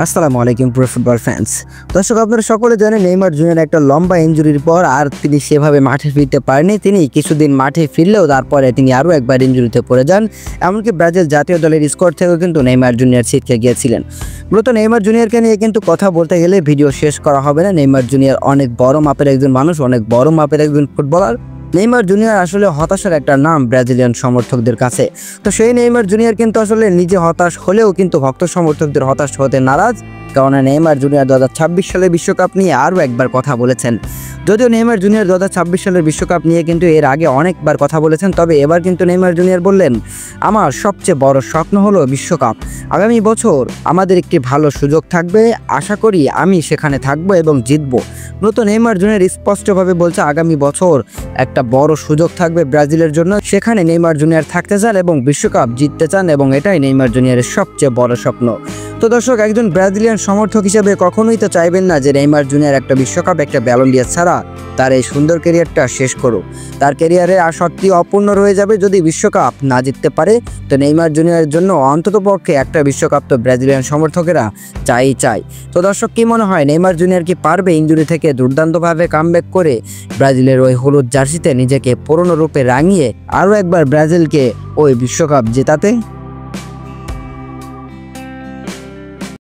আসসালামু আলাইকুম pro football fans. দর্শক, আপনারা সকলে জানেন নেইমার জুনিয়র একটা লম্বা ইনজুরির পর আর তিনি সেভাবে মাঠে ফিরতে পারেনি। তিনি কিছুদিন মাঠে ফিরলেও তারপরে তিনি আরও একবার ইনজুরিতে পড়ে যান। এমনকি ব্রাজিল জাতীয় দলের স্কোয়াড থেকেও কিন্তু নেইমার জুনিয়র ছিটকে গিয়েছিলেন। মূলত নেইমার জুনিয়রকে নিয়ে কিন্তু কথা বলতে গেলে ভিডিও শেষ করা হবে না। নেইমার জুনিয়র অনেক বড় মাপের একজন মানুষ, অনেক বড় মাপের একজন ফুটবলার। নেইমার জুনিয়র আসলে হতাশার একটা নাম ব্রাজিলিয়ান সমর্থকদের কাছে। তো সেই নেইমার জুনিয়র কিন্তু আসলে নিজে হতাশ হলেও কিন্তু ভক্ত সমর্থকদের হতাশ হতে নারাজ, কারণ নেইমার জুনিয়র 2026 সালের বিশ্বকাপ নিয়ে আরও একবার কথা বলেছেন। যদিও নেইমার জুনিয়র 2026 সালের বিশ্বকাপ নিয়ে কিন্তু এর আগে অনেকবার কথা বলেছেন, তবে এবার কিন্তু নেইমার জুনিয়র বললেন, আমার সবচেয়ে বড় স্বপ্ন হলো বিশ্বকাপ। আগামী বছর আমাদের একটি ভালো সুযোগ থাকবে, আশা করি আমি সেখানে থাকবো এবং জিতবো। মূলত নেইমার জুনিয়র স্পষ্টভাবে বলছে আগামী বছর একটা বড় সুযোগ থাকবে ব্রাজিলের জন্য, সেখানে নেইমার জুনিয়র থাকতে চান এবং বিশ্বকাপ জিততে চান, এবং এটাই নেইমার জুনিয়রের সবচেয়ে বড় স্বপ্ন। তো দর্শক, একজন ব্রাজিলিয়ান সমর্থক হিসেবে কখনোই তো চাইবেন না যে নেইমার জুনিয়র একটা বিশ্বকাপ, একটা ব্যালন ডি'অর ছাড়া তার এই সুন্দর ক্যারিয়ারটা শেষ করুক। তার ক্যারিয়ারে আসক্তি অপূর্ণ রয়ে যাবে যদি বিশ্বকাপ না জিততে পারে। তো নেইমার জুনিয়রের জন্য অন্ততপক্ষে একটা বিশ্বকাপ তো ব্রাজিলিয়ান সমর্থকেরা চাই। তো দর্শক, কি মনে হয় নেইমার জুনিয়র কি পারবে ইনজুরি থেকে দুর্দান্তভাবে কামব্যাক করে ব্রাজিলের ওই হলুদ জার্সিতে নিজেকে পুরনো রূপে রাঙিয়ে আরও একবার ব্রাজিলকে ওই বিশ্বকাপ জেতাতে?